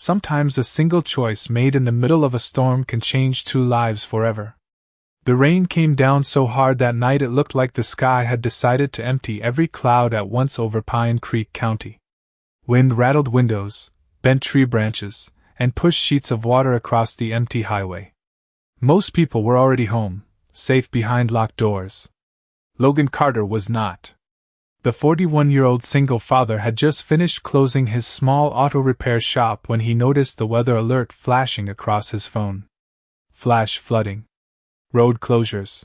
sometimes a single choice made in the middle of a storm can change two lives forever. The rain came down so hard that night it looked like the sky had decided to empty every cloud at once over Pine Creek County. Wind rattled windows, bent tree branches, and pushed sheets of water across the empty highway. Most people were already home, safe behind locked doors. Logan Carter was not. The 41-year-old single father had just finished closing his small auto repair shop when he noticed the weather alert flashing across his phone. Flash flooding. Road closures.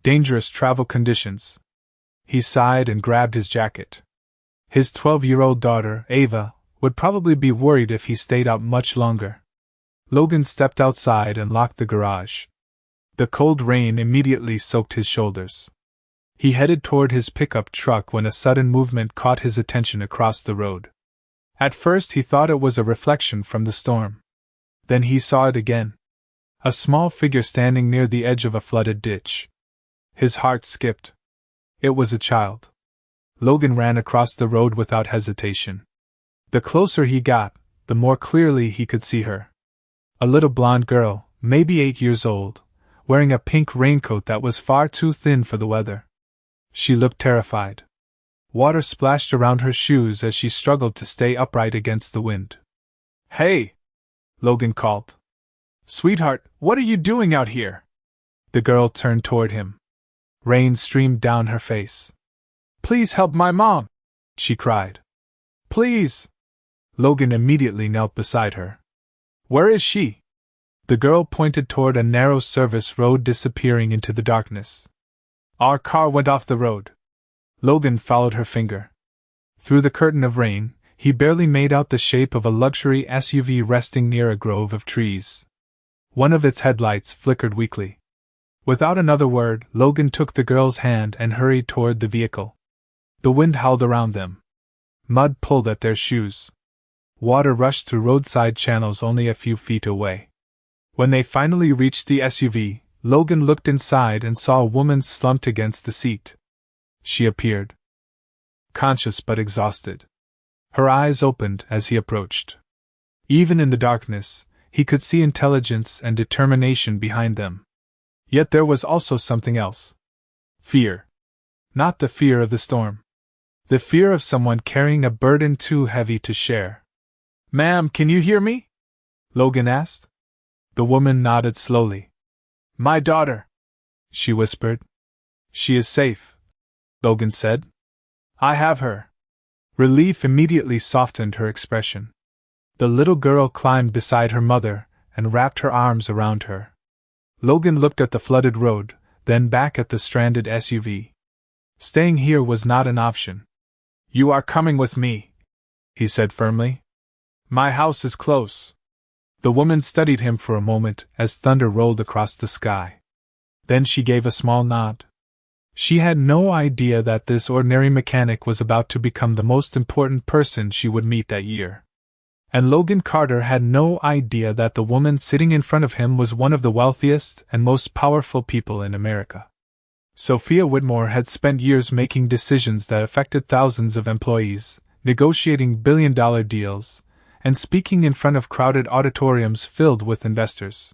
Dangerous travel conditions. He sighed and grabbed his jacket. His 12-year-old daughter, Ava, would probably be worried if he stayed out much longer. Logan stepped outside and locked the garage. The cold rain immediately soaked his shoulders. He headed toward his pickup truck when a sudden movement caught his attention across the road. At first he thought it was a reflection from the storm. Then he saw it again. A small figure standing near the edge of a flooded ditch. His heart skipped. It was a child. Logan ran across the road without hesitation. The closer he got, the more clearly he could see her. A little blonde girl, maybe 8 years old, wearing a pink raincoat that was far too thin for the weather. She looked terrified. Water splashed around her shoes as she struggled to stay upright against the wind. "Hey!" Logan called. "Sweetheart, what are you doing out here?" The girl turned toward him. Rain streamed down her face. "Please help my mom!" she cried. "Please!" Logan immediately knelt beside her. "Where is she?" The girl pointed toward a narrow service road disappearing into the darkness. "Our car went off the road." Logan followed her finger. Through the curtain of rain, he barely made out the shape of a luxury SUV resting near a grove of trees. One of its headlights flickered weakly. Without another word, Logan took the girl's hand and hurried toward the vehicle. The wind howled around them. Mud pulled at their shoes. Water rushed through roadside channels only a few feet away. When they finally reached the SUV, Logan looked inside and saw a woman slumped against the seat. She appeared conscious but exhausted. Her eyes opened as he approached. Even in the darkness, he could see intelligence and determination behind them. Yet there was also something else. Fear. Not the fear of the storm. The fear of someone carrying a burden too heavy to share. "Ma'am, can you hear me?" Logan asked. The woman nodded slowly. "My daughter," she whispered. "She is safe," Logan said. "I have her." Relief immediately softened her expression. The little girl climbed beside her mother and wrapped her arms around her. Logan looked at the flooded road, then back at the stranded SUV. Staying here was not an option. "You are coming with me," he said firmly. "My house is close." The woman studied him for a moment as thunder rolled across the sky. Then she gave a small nod. She had no idea that this ordinary mechanic was about to become the most important person she would meet that year. And Logan Carter had no idea that the woman sitting in front of him was one of the wealthiest and most powerful people in America. Sophia Whitmore had spent years making decisions that affected thousands of employees, negotiating billion-dollar deals, and speaking in front of crowded auditoriums filled with investors.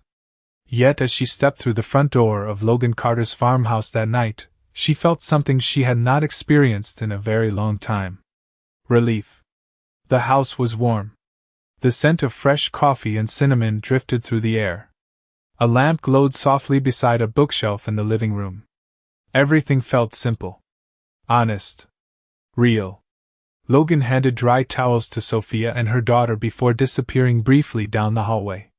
Yet as she stepped through the front door of Logan Carter's farmhouse that night, she felt something she had not experienced in a very long time. Relief. The house was warm. The scent of fresh coffee and cinnamon drifted through the air. A lamp glowed softly beside a bookshelf in the living room. Everything felt simple. Honest. Real. Logan handed dry towels to Sophia and her daughter before disappearing briefly down the hallway.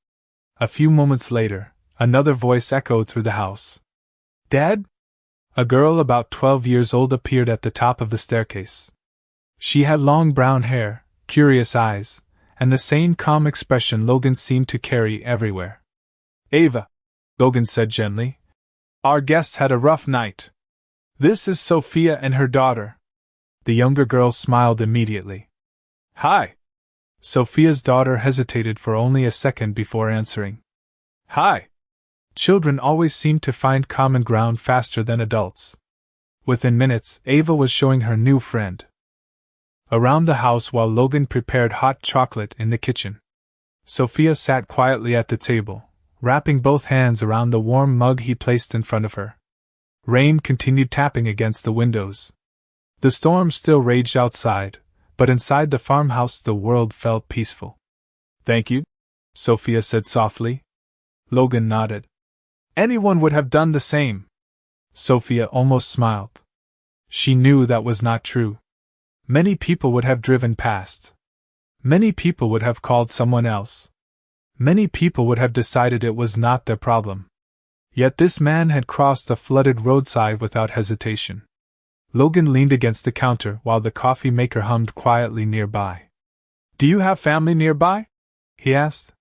A few moments later, another voice echoed through the house. "Dad?" A girl about 12 years old appeared at the top of the staircase. She had long brown hair, curious eyes, and the same calm expression Logan seemed to carry everywhere. "Ava," Logan said gently. "Our guests had a rough night. This is Sophia and her daughter." The younger girl smiled immediately. "Hi." Sophia's daughter hesitated for only a second before answering. "Hi." Children always seem to find common ground faster than adults. Within minutes, Ava was showing her new friend around the house while Logan prepared hot chocolate in the kitchen. Sophia sat quietly at the table, wrapping both hands around the warm mug he placed in front of her. Rain continued tapping against the windows. The storm still raged outside, but inside the farmhouse the world felt peaceful. "Thank you," Sophia said softly. Logan nodded. "Anyone would have done the same." Sophia almost smiled. She knew that was not true. Many people would have driven past. Many people would have called someone else. Many people would have decided it was not their problem. Yet this man had crossed the flooded roadside without hesitation. Logan leaned against the counter while the coffee maker hummed quietly nearby. "Do you have family nearby?" he asked.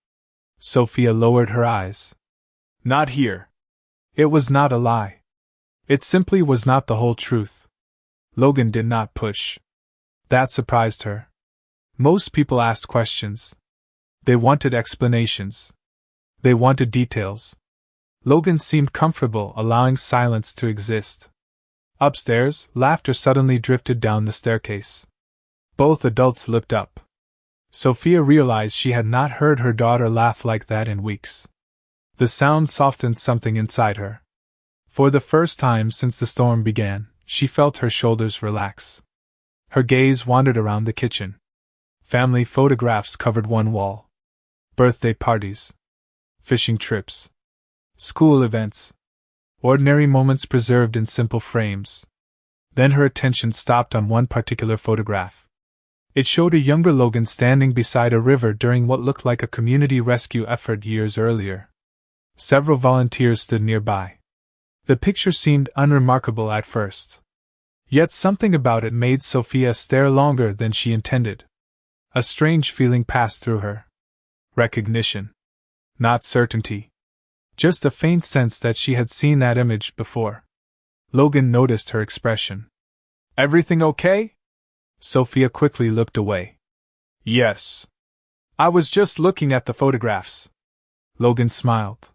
Sophia lowered her eyes. "Not here." It was not a lie. It simply was not the whole truth. Logan did not push. That surprised her. Most people asked questions. They wanted explanations. They wanted details. Logan seemed comfortable allowing silence to exist. Upstairs, laughter suddenly drifted down the staircase. Both adults looked up. Sophia realized she had not heard her daughter laugh like that in weeks. The sound softened something inside her. For the first time since the storm began, she felt her shoulders relax. Her gaze wandered around the kitchen. Family photographs covered one wall. Birthday parties. Fishing trips. School events. Ordinary moments preserved in simple frames. Then her attention stopped on one particular photograph. It showed a younger Logan standing beside a river during what looked like a community rescue effort years earlier. Several volunteers stood nearby. The picture seemed unremarkable at first. Yet something about it made Sophia stare longer than she intended. A strange feeling passed through her. Recognition. Not certainty. Just a faint sense that she had seen that image before. Logan noticed her expression. "Everything okay?" Sophia quickly looked away. "Yes. I was just looking at the photographs." Logan smiled.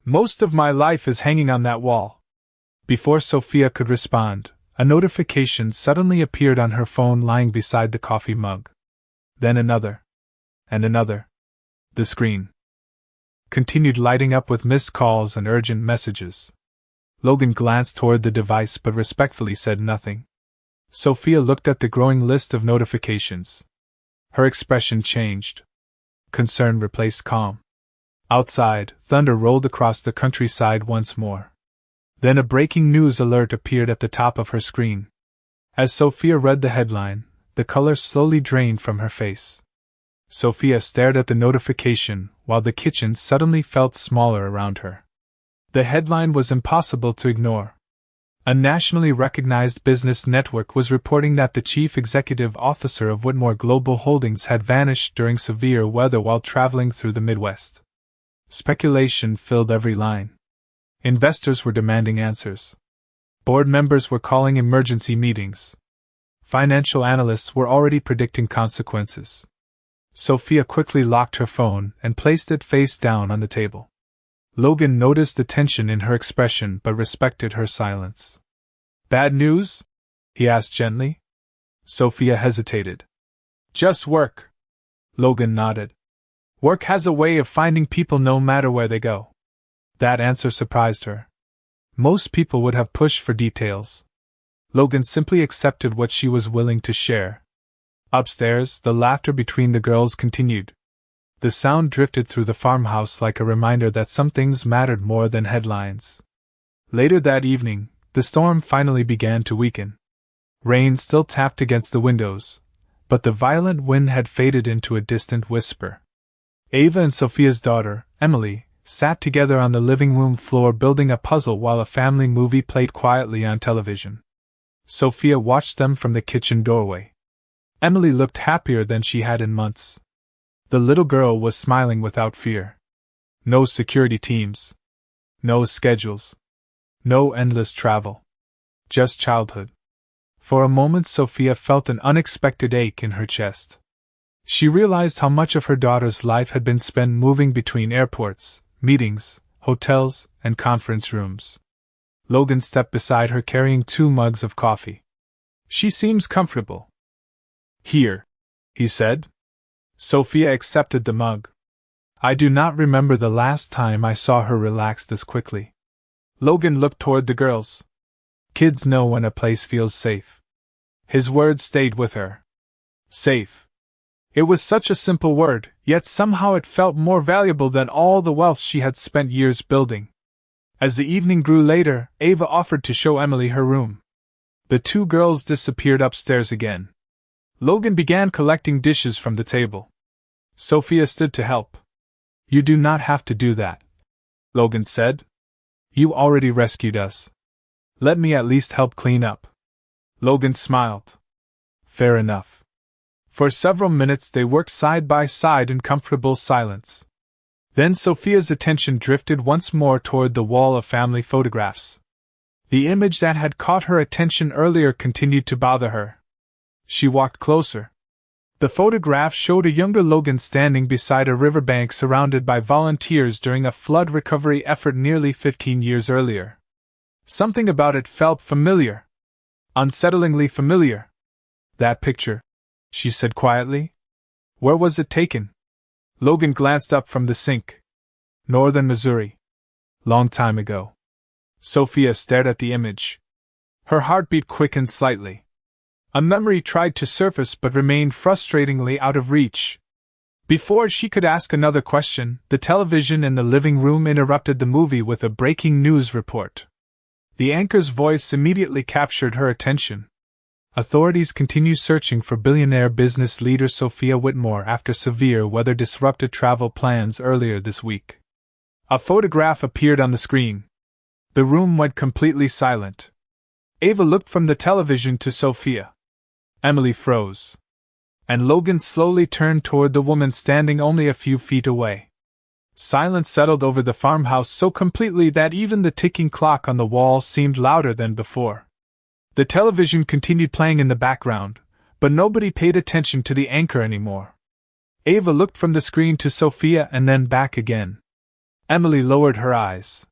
"Most of my life is hanging on that wall." Before Sophia could respond, a notification suddenly appeared on her phone lying beside the coffee mug. Then another. And another. The screen continued lighting up with missed calls and urgent messages. Logan glanced toward the device but respectfully said nothing. Sophia looked at the growing list of notifications. Her expression changed. Concern replaced calm. Outside, thunder rolled across the countryside once more. Then a breaking news alert appeared at the top of her screen. As Sophia read the headline, the color slowly drained from her face. Sophia stared at the notification while the kitchen suddenly felt smaller around her. The headline was impossible to ignore. A nationally recognized business network was reporting that the chief executive officer of Whitmore Global Holdings had vanished during severe weather while traveling through the Midwest. Speculation filled every line. Investors were demanding answers. Board members were calling emergency meetings. Financial analysts were already predicting consequences. Sophia quickly locked her phone and placed it face down on the table. Logan noticed the tension in her expression but respected her silence. "Bad news?" he asked gently. Sophia hesitated. "Just work." Logan nodded. "Work has a way of finding people no matter where they go." That answer surprised her. Most people would have pushed for details. Logan simply accepted what she was willing to share. Upstairs, the laughter between the girls continued. The sound drifted through the farmhouse like a reminder that some things mattered more than headlines. Later that evening, the storm finally began to weaken. Rain still tapped against the windows, but the violent wind had faded into a distant whisper. Ava and Sophia's daughter, Emily, sat together on the living room floor building a puzzle while a family movie played quietly on television. Sophia watched them from the kitchen doorway. Emily looked happier than she had in months. The little girl was smiling without fear. No security teams. No schedules. No endless travel. Just childhood. For a moment Sophia felt an unexpected ache in her chest. She realized how much of her daughter's life had been spent moving between airports, meetings, hotels, and conference rooms. Logan stepped beside her carrying 2 mugs of coffee. "She seems comfortable." "Here," he said. Sophia accepted the mug. I do not remember the last time I saw her relax this quickly. Logan looked toward the girls. Kids know when a place feels safe. His words stayed with her. Safe. It was such a simple word, yet somehow it felt more valuable than all the wealth she had spent years building. As the evening grew later, Ava offered to show Emily her room. The two girls disappeared upstairs again. Logan began collecting dishes from the table. Sophia stood to help. You do not have to do that, Logan said. You already rescued us. Let me at least help clean up. Logan smiled. Fair enough. For several minutes they worked side by side in comfortable silence. Then Sophia's attention drifted once more toward the wall of family photographs. The image that had caught her attention earlier continued to bother her. She walked closer. The photograph showed a younger Logan standing beside a riverbank surrounded by volunteers during a flood recovery effort nearly 15 years earlier. Something about it felt familiar. Unsettlingly familiar. That picture, she said quietly. Where was it taken? Logan glanced up from the sink. Northern Missouri. Long time ago. Sophia stared at the image. Her heartbeat quickened slightly. A memory tried to surface but remained frustratingly out of reach. Before she could ask another question, the television in the living room interrupted the movie with a breaking news report. The anchor's voice immediately captured her attention. Authorities continue searching for billionaire business leader Sophia Whitmore after severe weather disrupted travel plans earlier this week. A photograph appeared on the screen. The room went completely silent. Ava looked from the television to Sophia. Emily froze. And Logan slowly turned toward the woman standing only a few feet away. Silence settled over the farmhouse so completely that even the ticking clock on the wall seemed louder than before. The television continued playing in the background, but nobody paid attention to the anchor anymore. Ava looked from the screen to Sophia and then back again. Emily lowered her eyes.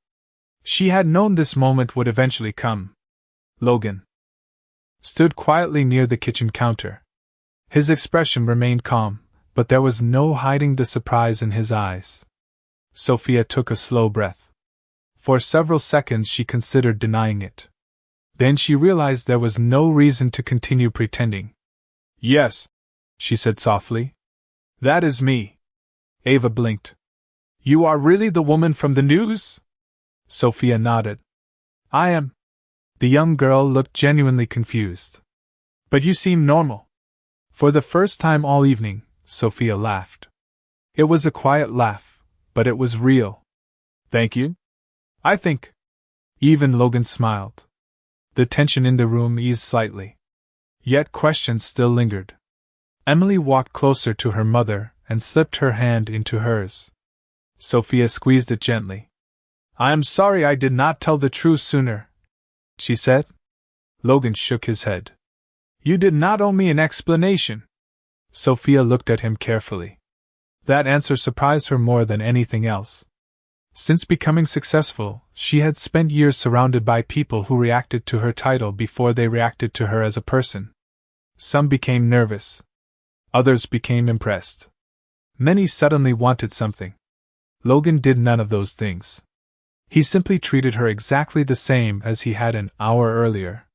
She had known this moment would eventually come. Logan stood quietly near the kitchen counter. His expression remained calm, but there was no hiding the surprise in his eyes. Sophia took a slow breath. For several seconds she considered denying it. Then she realized there was no reason to continue pretending. Yes, she said softly. That is me. Ava blinked. You are really the woman from the news? Sophia nodded. I am. The young girl looked genuinely confused. But you seem normal. For the first time all evening, Sophia laughed. It was a quiet laugh, but it was real. Thank you? I think. Even Logan smiled. The tension in the room eased slightly. Yet questions still lingered. Emily walked closer to her mother and slipped her hand into hers. Sophia squeezed it gently. I am sorry I did not tell the truth sooner, she said. Logan shook his head. You did not owe me an explanation. Sophia looked at him carefully. That answer surprised her more than anything else. Since becoming successful, she had spent years surrounded by people who reacted to her title before they reacted to her as a person. Some became nervous. Others became impressed. Many suddenly wanted something. Logan did none of those things. He simply treated her exactly the same as he had an hour earlier.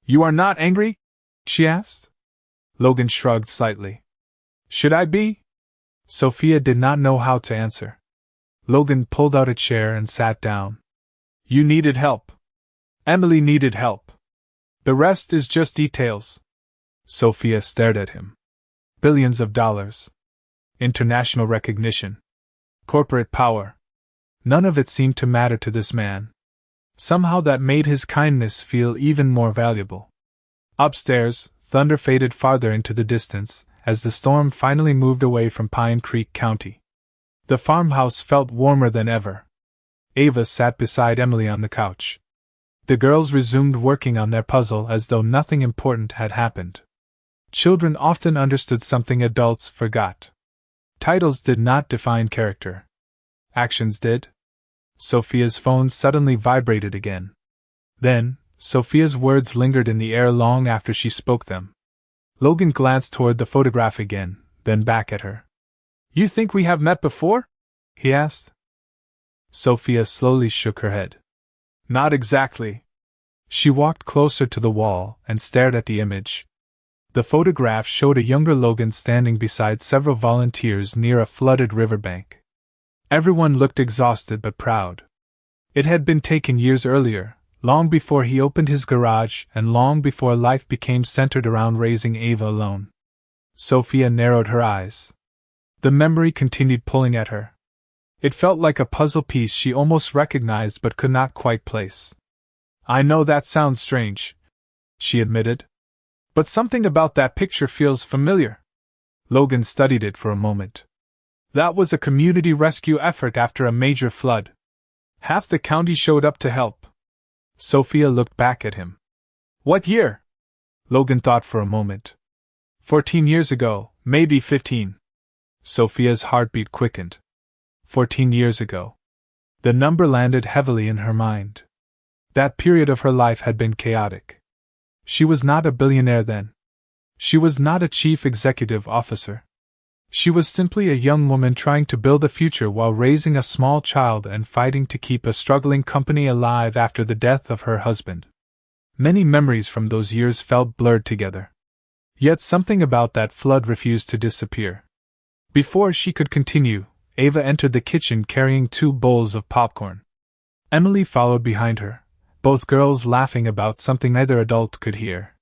You are not angry? She asked. Logan shrugged slightly. Should I be? Sophia did not know how to answer. Logan pulled out a chair and sat down. You needed help. Emily needed help. The rest is just details. Sophia stared at him. Billions of dollars. International recognition. Corporate power. None of it seemed to matter to this man. Somehow that made his kindness feel even more valuable. Upstairs, thunder faded farther into the distance, as the storm finally moved away from Pine Creek County. The farmhouse felt warmer than ever. Ava sat beside Emily on the couch. The girls resumed working on their puzzle as though nothing important had happened. Children often understood something adults forgot. Titles did not define character. Actions did. Sophia's phone suddenly vibrated again. Then, Sophia's words lingered in the air long after she spoke them. Logan glanced toward the photograph again, then back at her. You think we have met before? he asked. Sophia slowly shook her head. Not exactly. She walked closer to the wall and stared at the image. The photograph showed a younger Logan standing beside several volunteers near a flooded riverbank. Everyone looked exhausted but proud. It had been taken years earlier, long before he opened his garage and long before life became centered around raising Ava alone. Sophia narrowed her eyes. The memory continued pulling at her. It felt like a puzzle piece she almost recognized but could not quite place. I know that sounds strange, she admitted. But something about that picture feels familiar. Logan studied it for a moment. That was a community rescue effort after a major flood. Half the county showed up to help. Sophia looked back at him. What year? Logan thought for a moment. 14 years ago, maybe 15. Sophia's heartbeat quickened. 14 years ago. The number landed heavily in her mind. That period of her life had been chaotic. She was not a billionaire then. She was not a chief executive officer. She was simply a young woman trying to build a future while raising a small child and fighting to keep a struggling company alive after the death of her husband. Many memories from those years felt blurred together. Yet something about that flood refused to disappear. Before she could continue, Ava entered the kitchen carrying 2 bowls of popcorn. Emily followed behind her, both girls laughing about something neither adult could hear.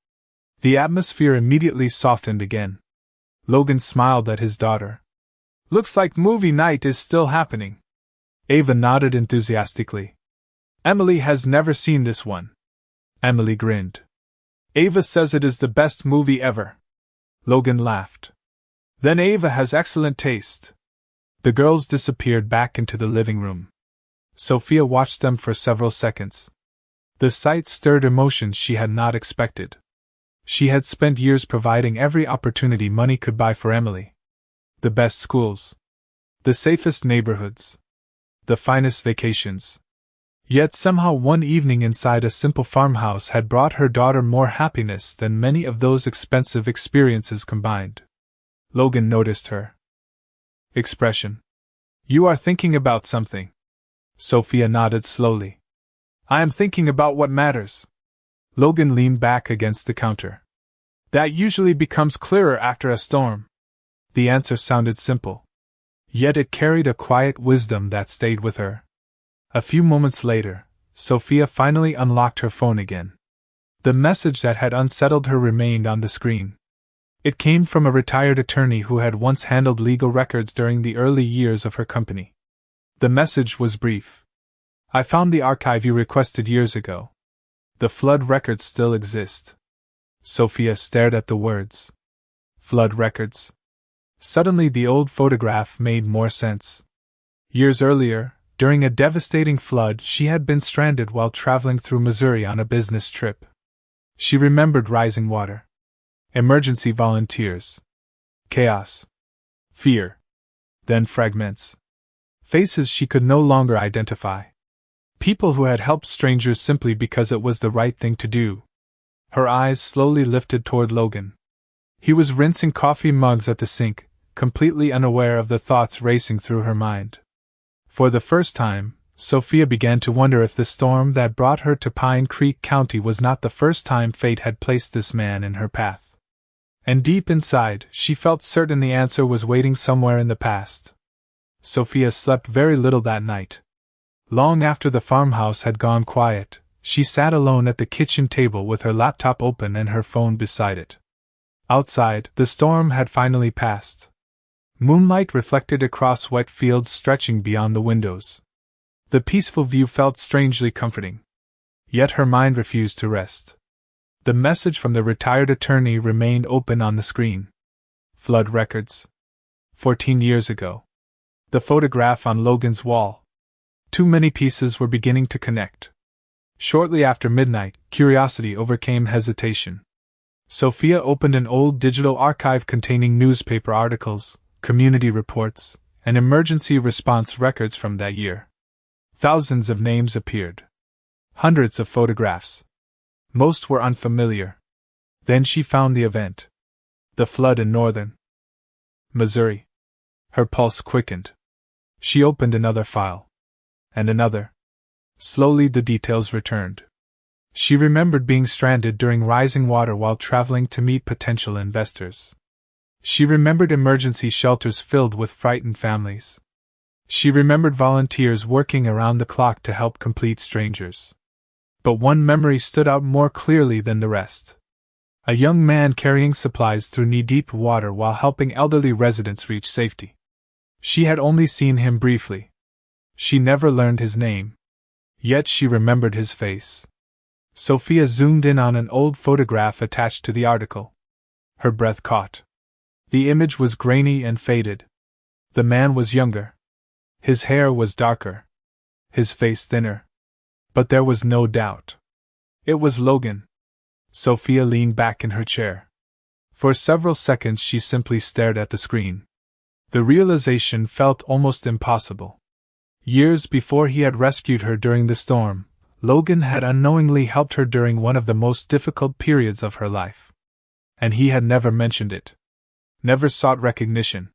The atmosphere immediately softened again. Logan smiled at his daughter. Looks like movie night is still happening. Ava nodded enthusiastically. Emily has never seen this one. Emily grinned. Ava says it is the best movie ever. Logan laughed. Then Ava has excellent taste. The girls disappeared back into the living room. Sophia watched them for several seconds. The sight stirred emotions she had not expected. She had spent years providing every opportunity money could buy for Emily. The best schools. The safest neighborhoods. The finest vacations. Yet somehow one evening inside a simple farmhouse had brought her daughter more happiness than many of those expensive experiences combined. Logan noticed her expression. You are thinking about something. Sophia nodded slowly. I am thinking about what matters. Logan leaned back against the counter. That usually becomes clearer after a storm. The answer sounded simple. Yet it carried a quiet wisdom that stayed with her. A few moments later, Sophia finally unlocked her phone again. The message that had unsettled her remained on the screen. It came from a retired attorney who had once handled legal records during the early years of her company. The message was brief. I found the archive you requested years ago. The flood records still exist. Sophia stared at the words. Flood records. Suddenly the old photograph made more sense. Years earlier, during a devastating flood, she had been stranded while traveling through Missouri on a business trip. She remembered rising water. Emergency volunteers. Chaos. Fear. Then fragments. Faces she could no longer identify. People who had helped strangers simply because it was the right thing to do. Her eyes slowly lifted toward Logan. He was rinsing coffee mugs at the sink, completely unaware of the thoughts racing through her mind. For the first time, Sophia began to wonder if the storm that brought her to Pine Creek County was not the first time fate had placed this man in her path. And deep inside, she felt certain the answer was waiting somewhere in the past. Sophia slept very little that night. Long after the farmhouse had gone quiet, she sat alone at the kitchen table with her laptop open and her phone beside it. Outside, the storm had finally passed. Moonlight reflected across wet fields stretching beyond the windows. The peaceful view felt strangely comforting. Yet her mind refused to rest. The message from the retired attorney remained open on the screen. Flood records. 14 years ago. The photograph on Logan's wall. Too many pieces were beginning to connect. Shortly after midnight, curiosity overcame hesitation. Sophia opened an old digital archive containing newspaper articles, community reports, and emergency response records from that year. Thousands of names appeared. Hundreds of photographs. Most were unfamiliar. Then she found the event. The flood in northern Missouri. Her pulse quickened. She opened another file. And another. Slowly the details returned. She remembered being stranded during rising water while traveling to meet potential investors. She remembered emergency shelters filled with frightened families. She remembered volunteers working around the clock to help complete strangers. But one memory stood out more clearly than the rest. A young man carrying supplies through knee-deep water while helping elderly residents reach safety. She had only seen him briefly. She never learned his name. Yet she remembered his face. Sophia zoomed in on an old photograph attached to the article. Her breath caught. The image was grainy and faded. The man was younger. His hair was darker. His face thinner. But there was no doubt. It was Logan. Sophia leaned back in her chair. For several seconds she simply stared at the screen. The realization felt almost impossible. Years before he had rescued her during the storm, Logan had unknowingly helped her during one of the most difficult periods of her life. And he had never mentioned it. Never sought recognition.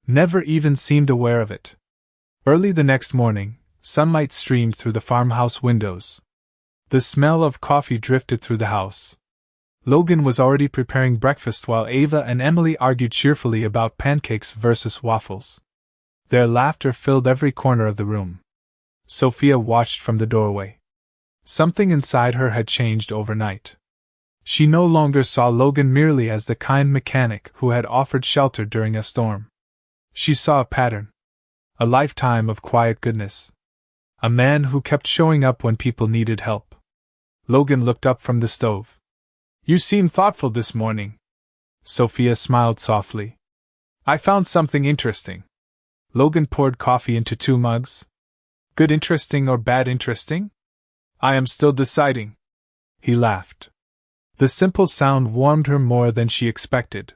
Never even seemed aware of it. Early the next morning, sunlight streamed through the farmhouse windows. The smell of coffee drifted through the house. Logan was already preparing breakfast while Ava and Emily argued cheerfully about pancakes versus waffles. Their laughter filled every corner of the room. Sophia watched from the doorway. Something inside her had changed overnight. She no longer saw Logan merely as the kind mechanic who had offered shelter during a storm. She saw a pattern. A lifetime of quiet goodness. A man who kept showing up when people needed help. Logan looked up from the stove. "You seem thoughtful this morning." Sophia smiled softly. "I found something interesting." Logan poured coffee into 2 mugs. "Good interesting or bad interesting?" "I am still deciding." He laughed. The simple sound warmed her more than she expected.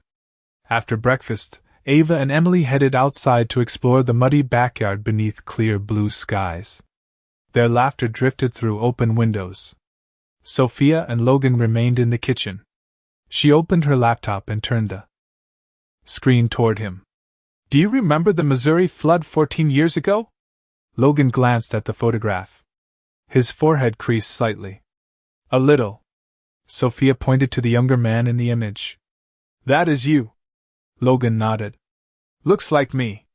After breakfast, Ava and Emily headed outside to explore the muddy backyard beneath clear blue skies. Their laughter drifted through open windows. Sophia and Logan remained in the kitchen. She opened her laptop and turned the screen toward him. "Do you remember the Missouri flood 14 years ago?" Logan glanced at the photograph. His forehead creased slightly. "A little." Sophia pointed to the younger man in the image. "That is you." Logan nodded. "Looks like me."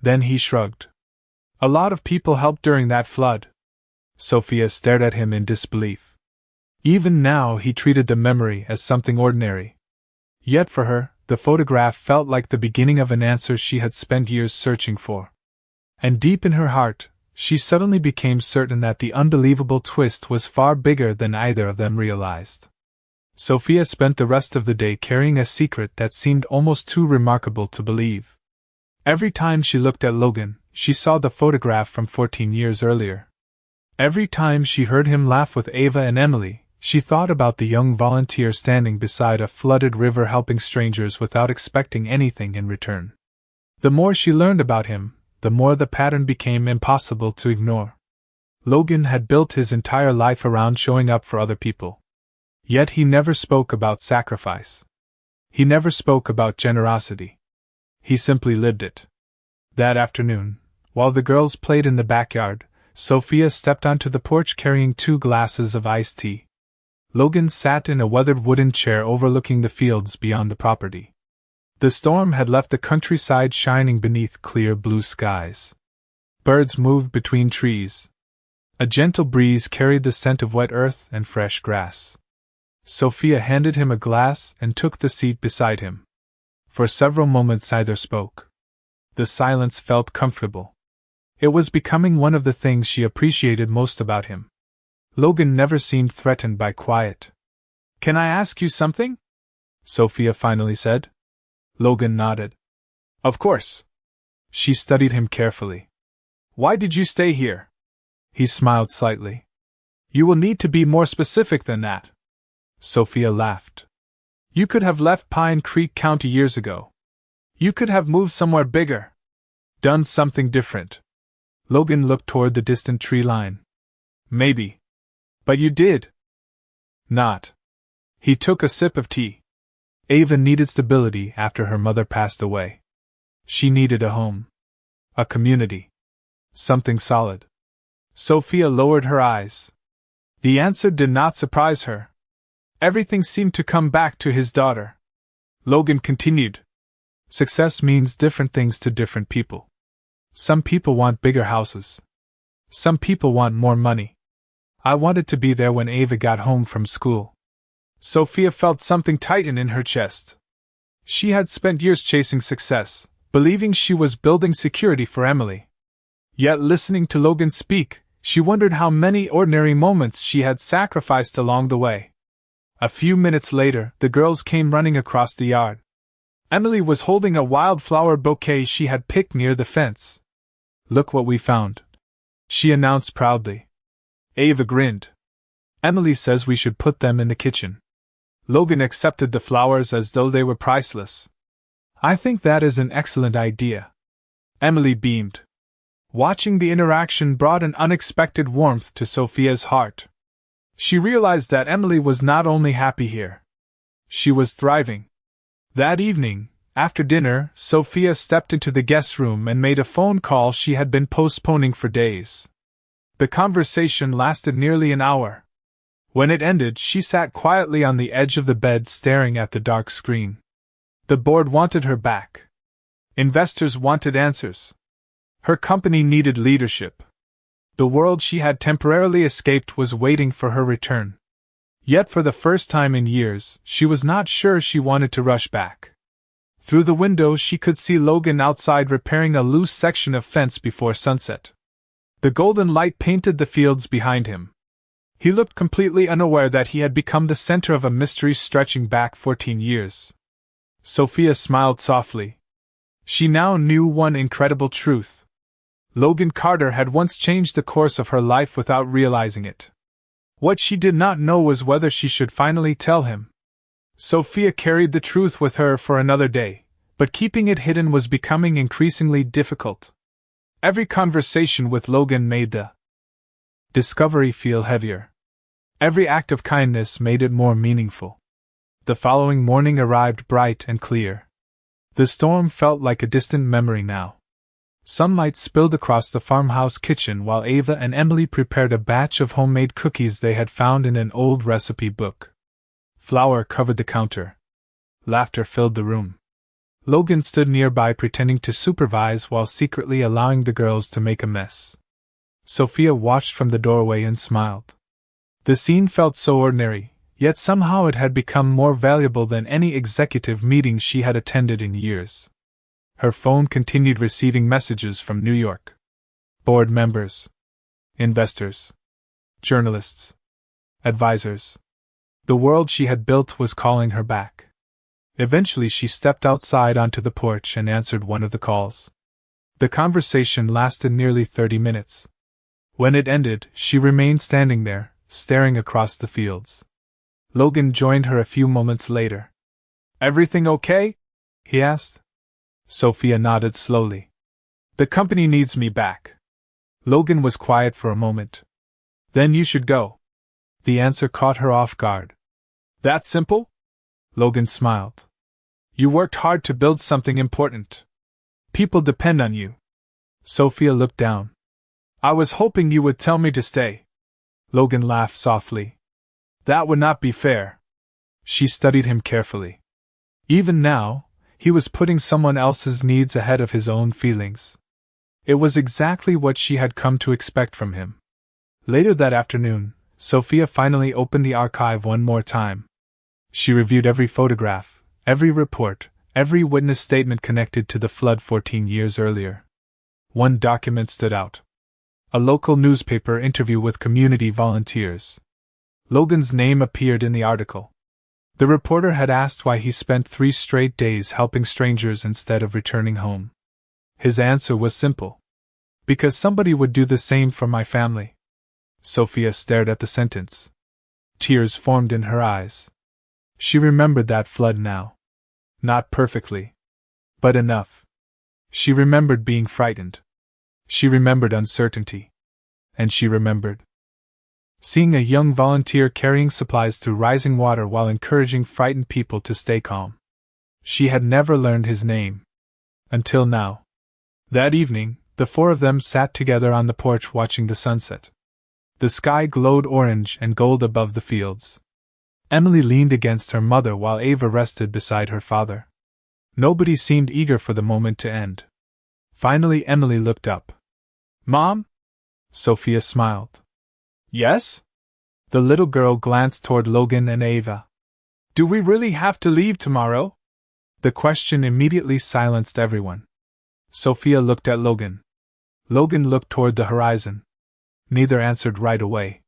Then he shrugged. "A lot of people helped during that flood." Sophia stared at him in disbelief. Even now he treated the memory as something ordinary. Yet for her, the photograph felt like the beginning of an answer she had spent years searching for. And deep in her heart, she suddenly became certain that the unbelievable twist was far bigger than either of them realized. Sophia spent the rest of the day carrying a secret that seemed almost too remarkable to believe. Every time she looked at Logan, she saw the photograph from 14 years earlier. Every time she heard him laugh with Ava and Emily, she thought about the young volunteer standing beside a flooded river helping strangers without expecting anything in return. The more she learned about him, the more the pattern became impossible to ignore. Logan had built his entire life around showing up for other people. Yet he never spoke about sacrifice. He never spoke about generosity. He simply lived it. That afternoon, while the girls played in the backyard, Sophia stepped onto the porch carrying 2 glasses of iced tea. Logan sat in a weathered wooden chair overlooking the fields beyond the property. The storm had left the countryside shining beneath clear blue skies. Birds moved between trees. A gentle breeze carried the scent of wet earth and fresh grass. Sophia handed him a glass and took the seat beside him. For several moments neither spoke. The silence felt comfortable. It was becoming one of the things she appreciated most about him. Logan never seemed threatened by quiet. "Can I ask you something?" Sophia finally said. Logan nodded. "Of course." She studied him carefully. "Why did you stay here?" He smiled slightly. "You will need to be more specific than that." Sophia laughed. "You could have left Pine Creek County years ago. You could have moved somewhere bigger. Done something different." Logan looked toward the distant tree line. "Maybe. But you did." "Not." He took a sip of tea. Ava needed stability after her mother passed away. She needed a home. A community. Something solid. Sophia lowered her eyes. The answer did not surprise her. Everything seemed to come back to his daughter. Logan continued. Success means different things to different people. Some people want bigger houses. Some people want more money. I wanted to be there when Ava got home from school. Sophia felt something tighten in her chest. She had spent years chasing success, believing she was building security for Emily. Yet listening to Logan speak, she wondered how many ordinary moments she had sacrificed along the way. A few minutes later, the girls came running across the yard. Emily was holding a wildflower bouquet she had picked near the fence. Look what we found, she announced proudly. Ava grinned. Emily says we should put them in the kitchen. Logan accepted the flowers as though they were priceless. I think that is an excellent idea. Emily beamed. Watching the interaction brought an unexpected warmth to Sophia's heart. She realized that Emily was not only happy here. She was thriving. That evening, after dinner, Sophia stepped into the guest room and made a phone call she had been postponing for days. The conversation lasted nearly an hour. When it ended, she sat quietly on the edge of the bed staring at the dark screen. The board wanted her back. Investors wanted answers. Her company needed leadership. The world she had temporarily escaped was waiting for her return. Yet for the first time in years, she was not sure she wanted to rush back. Through the window she could see Logan outside repairing a loose section of fence before sunset. The golden light painted the fields behind him. He looked completely unaware that he had become the center of a mystery stretching back 14 years. Sophia smiled softly. She now knew one incredible truth. Logan Carter had once changed the course of her life without realizing it. What she did not know was whether she should finally tell him. Sophia carried the truth with her for another day, but keeping it hidden was becoming increasingly difficult. Every conversation with Logan made the discovery feel heavier. Every act of kindness made it more meaningful. The following morning arrived bright and clear. The storm felt like a distant memory now. Sunlight spilled across the farmhouse kitchen while Ava and Emily prepared a batch of homemade cookies they had found in an old recipe book. Flour covered the counter. Laughter filled the room. Logan stood nearby pretending to supervise while secretly allowing the girls to make a mess. Sophia watched from the doorway and smiled. The scene felt so ordinary, yet somehow it had become more valuable than any executive meeting she had attended in years. Her phone continued receiving messages from New York. Board members, investors, journalists, advisors. The world she had built was calling her back. Eventually she stepped outside onto the porch and answered one of the calls. The conversation lasted nearly 30 minutes. When it ended, she remained standing there, staring across the fields. Logan joined her a few moments later. Everything okay? He asked. Sophia nodded slowly. The company needs me back. Logan was quiet for a moment. Then you should go. The answer caught her off guard. That simple? Logan smiled. You worked hard to build something important. People depend on you. Sophia looked down. I was hoping you would tell me to stay. Logan laughed softly. That would not be fair. She studied him carefully. Even now, he was putting someone else's needs ahead of his own feelings. It was exactly what she had come to expect from him. Later that afternoon, Sophia finally opened the archive one more time. She reviewed every photograph, every report, every witness statement connected to the flood 14 years earlier. One document stood out. A local newspaper interview with community volunteers. Logan's name appeared in the article. The reporter had asked why he spent 3 straight days helping strangers instead of returning home. His answer was simple. Because somebody would do the same for my family. Sophia stared at the sentence. Tears formed in her eyes. She remembered that flood now. Not perfectly. But enough. She remembered being frightened. She remembered uncertainty. And she remembered seeing a young volunteer carrying supplies through rising water while encouraging frightened people to stay calm. She had never learned his name. Until now. That evening, The four of them sat together on the porch watching the sunset. The sky glowed orange and gold above the fields. Emily leaned against her mother while Ava rested beside her father. Nobody seemed eager for the moment to end. Finally, Emily looked up. "Mom?" Sophia smiled. "Yes?" The little girl glanced toward Logan and Ava. "Do we really have to leave tomorrow?" The question immediately silenced everyone. Sophia looked at Logan. Logan looked toward the horizon. Neither answered right away.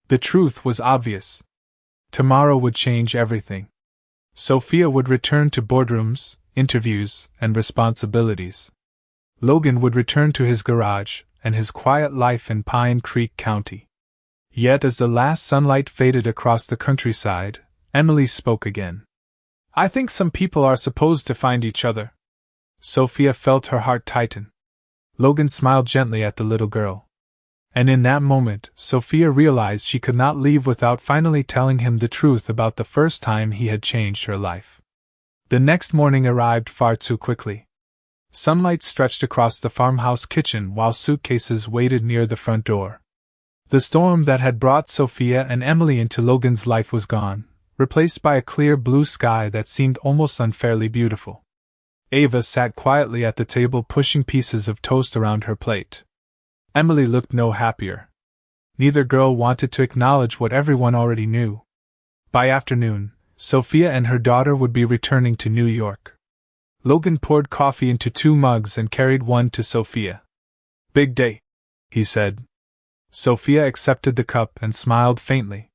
The truth was obvious. Tomorrow would change everything. Sophia would return to boardrooms, interviews, and responsibilities. Logan would return to his garage and his quiet life in Pine Creek County. Yet as the last sunlight faded across the countryside, Emily spoke again. "I think some people are supposed to find each other." Sophia felt her heart tighten. Logan smiled gently at the little girl. And in that moment, Sophia realized she could not leave without finally telling him the truth about the first time he had changed her life. The next morning arrived far too quickly. Sunlight stretched across the farmhouse kitchen while suitcases waited near the front door. The storm that had brought Sophia and Emily into Logan's life was gone, replaced by a clear blue sky that seemed almost unfairly beautiful. Ava sat quietly at the table pushing pieces of toast around her plate. Emily looked no happier. Neither girl wanted to acknowledge what everyone already knew. By afternoon, Sophia and her daughter would be returning to New York. Logan poured coffee into 2 mugs and carried one to Sophia. "Big day," he said. Sophia accepted the cup and smiled faintly.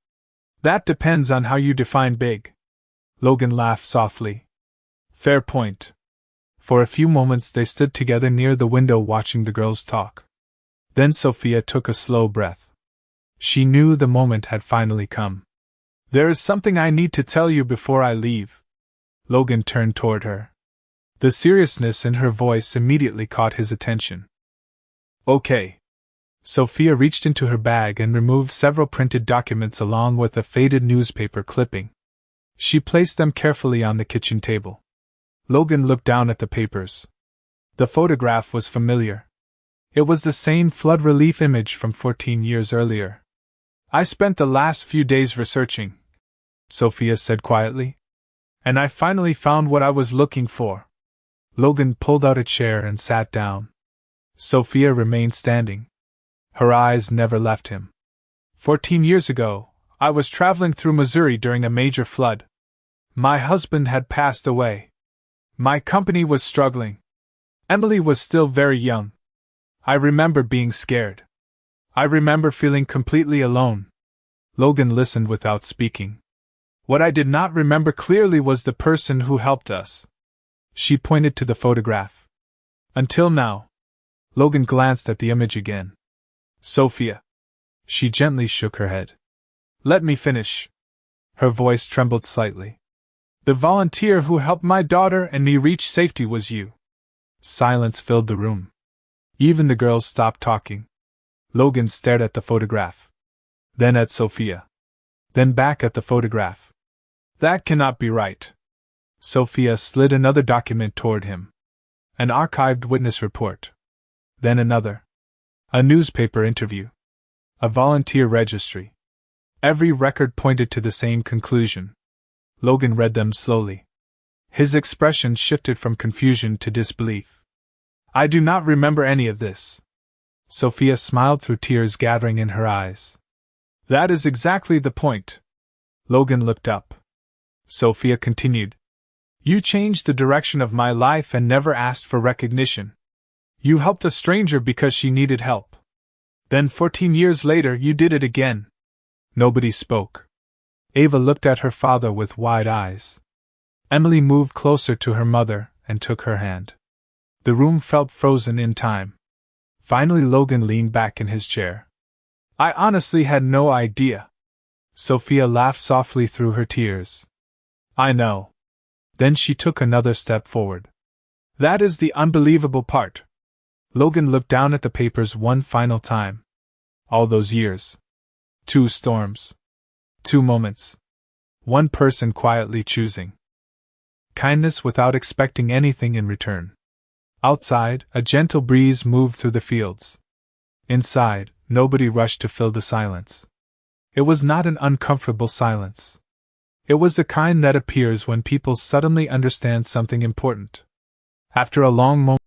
"That depends on how you define big." Logan laughed softly. "Fair point." For a few moments they stood together near the window watching the girls talk. Then Sophia took a slow breath. She knew the moment had finally come. "There is something I need to tell you before I leave." Logan turned toward her. The seriousness in her voice immediately caught his attention. "Okay." Sophia reached into her bag and removed several printed documents along with a faded newspaper clipping. She placed them carefully on the kitchen table. Logan looked down at the papers. The photograph was familiar. It was the same flood relief image from 14 years earlier. "I spent the last few days researching," Sophia said quietly. "And I finally found what I was looking for." Logan pulled out a chair and sat down. Sophia remained standing. Her eyes never left him. 14 years ago, I was traveling through Missouri during a major flood. My husband had passed away. My company was struggling. Emily was still very young. I remember being scared. I remember feeling completely alone. Logan listened without speaking. What I did not remember clearly was the person who helped us. She pointed to the photograph. Until now. Logan glanced at the image again. "Sophia." She gently shook her head. "Let me finish." Her voice trembled slightly. "The volunteer who helped my daughter and me reach safety was you." Silence filled the room. Even the girls stopped talking. Logan stared at the photograph. Then at Sophia. Then back at the photograph. "That cannot be right." Sophia slid another document toward him. An archived witness report. Then another. A newspaper interview. A volunteer registry. Every record pointed to the same conclusion. Logan read them slowly. His expression shifted from confusion to disbelief. "I do not remember any of this." Sophia smiled through tears gathering in her eyes. "That is exactly the point." Logan looked up. Sophia continued. "You changed the direction of my life and never asked for recognition. You helped a stranger because she needed help. Then 14 years later you did it again." Nobody spoke. Ava looked at her father with wide eyes. Emily moved closer to her mother and took her hand. The room felt frozen in time. Finally Logan leaned back in his chair. "I honestly had no idea." Sophia laughed softly through her tears. "I know." Then she took another step forward. "That is the unbelievable part." Logan looked down at the papers one final time. All those years. 2 storms. 2 moments. One person quietly choosing kindness without expecting anything in return. Outside, a gentle breeze moved through the fields. Inside, nobody rushed to fill the silence. It was not an uncomfortable silence. It was the kind that appears when people suddenly understand something important. After a long moment,